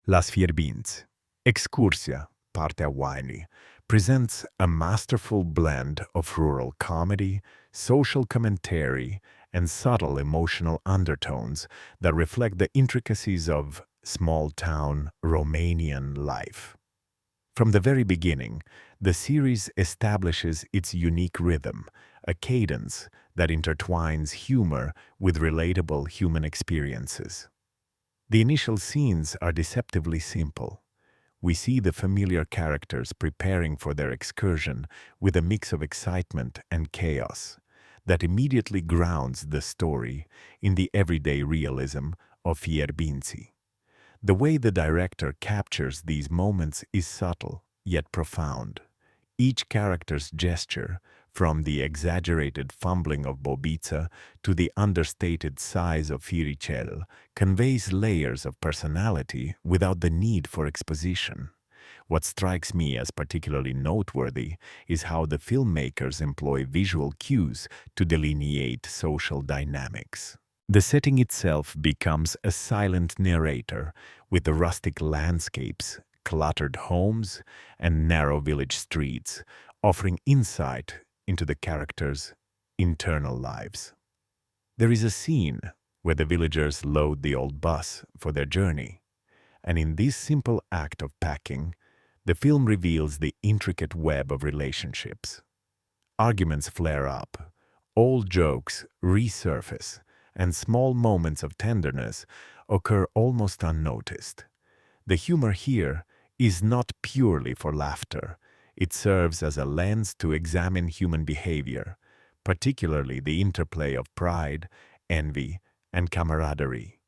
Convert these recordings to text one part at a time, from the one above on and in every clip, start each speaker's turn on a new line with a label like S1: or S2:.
S1: Las Fierbinți, Excursia, partea Winey, presents a masterful blend of rural comedy, social commentary, and subtle emotional undertones that reflect the intricacies of small-town Romanian life. From the very beginning, the series establishes its unique rhythm, a cadence that intertwines humor with relatable human experiences. The initial scenes are deceptively simple. We see the familiar characters preparing for their excursion with a mix of excitement and chaos that immediately grounds the story in the everyday realism of Fierbinți. The way the director captures these moments is subtle, yet profound. Each character's gesture, from the exaggerated fumbling of Bobița to the understated size of Firicel, conveys layers of personality without the need for exposition. What strikes me as particularly noteworthy is how the filmmakers employ visual cues to delineate social dynamics. The setting itself becomes a silent narrator, with the rustic landscapes, cluttered homes, and narrow village streets, offering insight into the characters' internal lives. There is a scene where the villagers load the old bus for their journey, and in this simple act of packing, the film reveals the intricate web of relationships. Arguments flare up, old jokes resurface, and small moments of tenderness occur almost unnoticed. The humor here is not purely for laughter. It serves as a lens to examine human behavior, particularly the interplay of pride, envy, and camaraderie.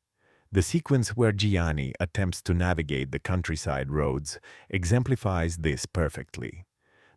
S1: The sequence where Gianni attempts to navigate the countryside roads exemplifies this perfectly.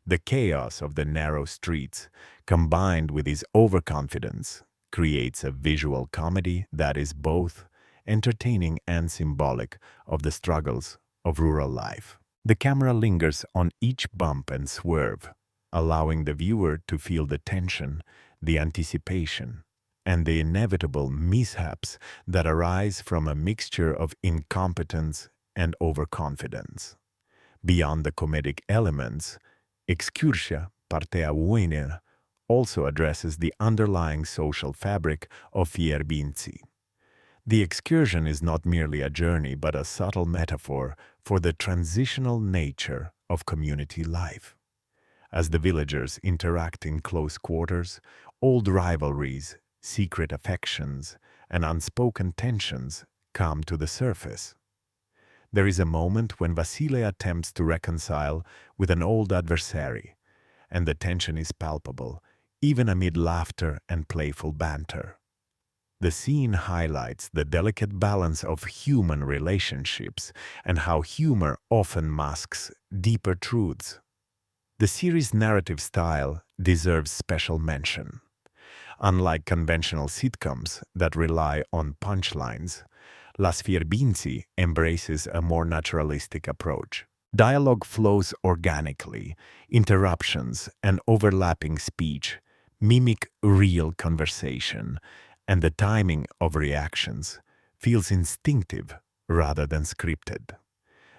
S1: The chaos of the narrow streets, combined with his overconfidence, creates a visual comedy that is both entertaining and symbolic of the struggles of rural life. The camera lingers on each bump and swerve, allowing the viewer to feel the tension, the anticipation, and the inevitable mishaps that arise from a mixture of incompetence and overconfidence. Beyond the comedic elements, Excursia, partea Winey, also addresses the underlying social fabric of Fierbinți. The excursion is not merely a journey but a subtle metaphor for the transitional nature of community life. As the villagers interact in close quarters, old rivalries, secret affections, and unspoken tensions come to the surface. There is a moment when Vasile attempts to reconcile with an old adversary, and the tension is palpable, even amid laughter and playful banter. The scene highlights the delicate balance of human relationships and how humor often masks deeper truths. The series' narrative style deserves special mention. Unlike conventional sitcoms that rely on punchlines, Las Fierbinți embraces a more naturalistic approach. Dialogue flows organically. Interruptions and overlapping speech mimic real conversation, and the timing of reactions feels instinctive rather than scripted.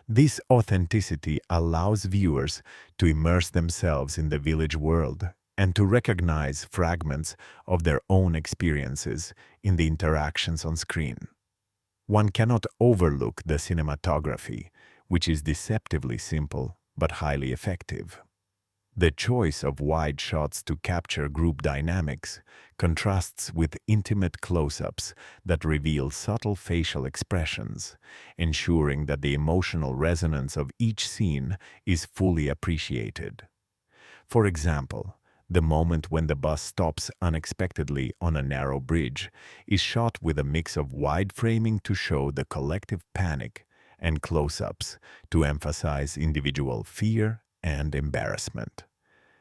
S1: This authenticity allows viewers to immerse themselves in the village world and to recognize fragments of their own experiences in the interactions on screen. One cannot overlook the cinematography, which is deceptively simple but highly effective. The choice of wide shots to capture group dynamics contrasts with intimate close-ups that reveal subtle facial expressions, ensuring that the emotional resonance of each scene is fully appreciated. For example, the moment when the bus stops unexpectedly on a narrow bridge is shot with a mix of wide framing to show the collective panic and close-ups to emphasize individual fear and embarrassment.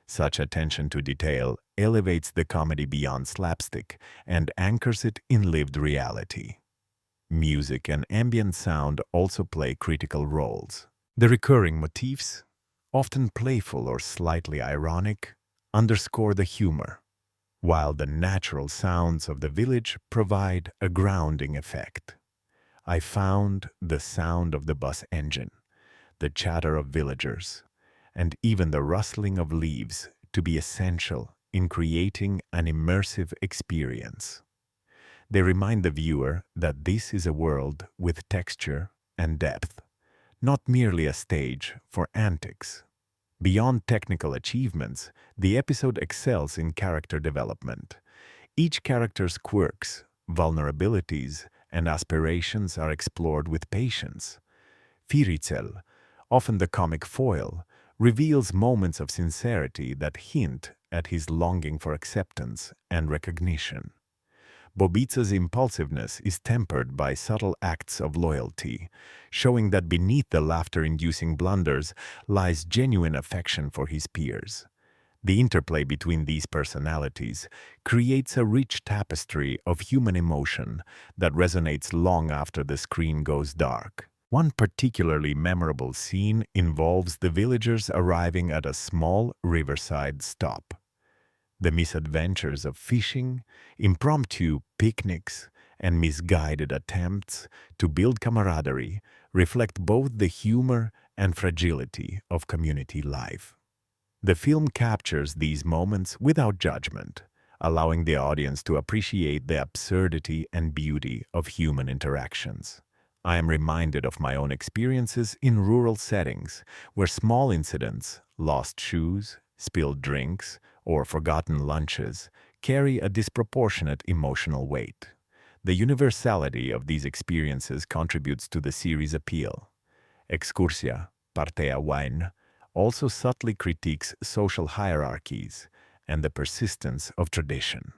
S1: Such attention to detail elevates the comedy beyond slapstick and anchors it in lived reality. Music and ambient sound also play critical roles. The recurring motifs, often playful or slightly ironic, underscore the humor, while the natural sounds of the village provide a grounding effect. I found the sound of the bus engine, the chatter of villagers, and even the rustling of leaves to be essential in creating an immersive experience. They remind the viewer that this is a world with texture and depth, not merely a stage for antics. Beyond technical achievements, the episode excels in character development. Each character's quirks, vulnerabilities, and aspirations are explored with patience. Firizel, often the comic foil, reveals moments of sincerity that hint at his longing for acceptance and recognition. Bobica's impulsiveness is tempered by subtle acts of loyalty, showing that beneath the laughter-inducing blunders lies genuine affection for his peers. The interplay between these personalities creates a rich tapestry of human emotion that resonates long after the screen goes dark. One particularly memorable scene involves the villagers arriving at a small riverside stop. The misadventures of fishing, impromptu picnics, and misguided attempts to build camaraderie reflect both the humor and fragility of community life. The film captures these moments without judgment, allowing the audience to appreciate the absurdity and beauty of human interactions. I am reminded of my own experiences in rural settings, where small incidents, lost shoes, spilled drinks, or forgotten lunches carry a disproportionate emotional weight. The universality of these experiences contributes to the series' appeal. Excursia, Partea Wine, also subtly critiques social hierarchies and the persistence of tradition.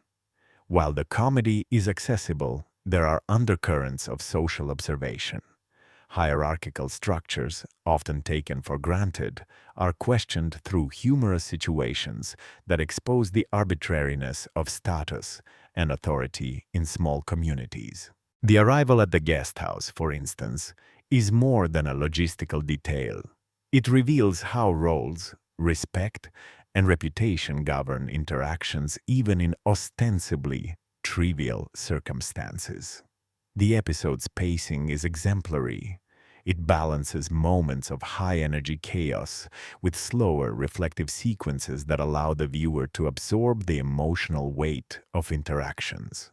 S1: While the comedy is accessible, there are undercurrents of social observation. Hierarchical structures, often taken for granted, are questioned through humorous situations that expose the arbitrariness of status and authority in small communities. The arrival at the guest house, for instance, is more than a logistical detail. It reveals how roles, respect, and reputation govern interactions even in ostensibly trivial circumstances. The episode's pacing is exemplary. It balances moments of high-energy chaos with slower, reflective sequences that allow the viewer to absorb the emotional weight of interactions.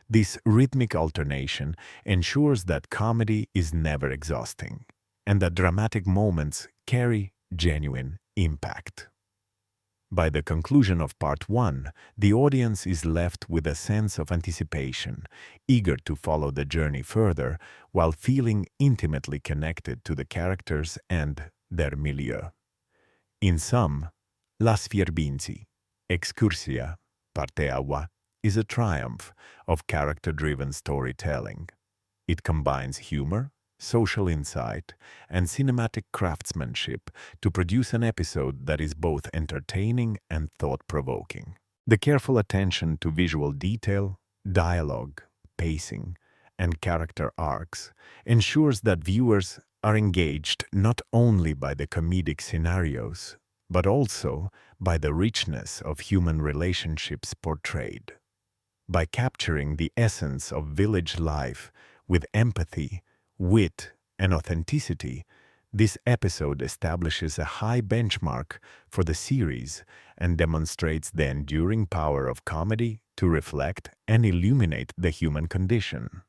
S1: This rhythmic alternation ensures that comedy is never exhausting, and that dramatic moments carry genuine impact. By the conclusion of Part 1, the audience is left with a sense of anticipation, eager to follow the journey further while feeling intimately connected to the characters and their milieu. In sum, Las Fierbinți, Excursia, Partea Wa, is a triumph of character-driven storytelling. It combines humor, social insight, and cinematic craftsmanship to produce an episode that is both entertaining and thought-provoking. The careful attention to visual detail, dialogue, pacing, and character arcs ensures that viewers are engaged not only by the comedic scenarios, but also by the richness of human relationships portrayed. By capturing the essence of village life with empathy, wit, and authenticity, this episode establishes a high benchmark for the series and demonstrates the enduring power of comedy to reflect and illuminate the human condition.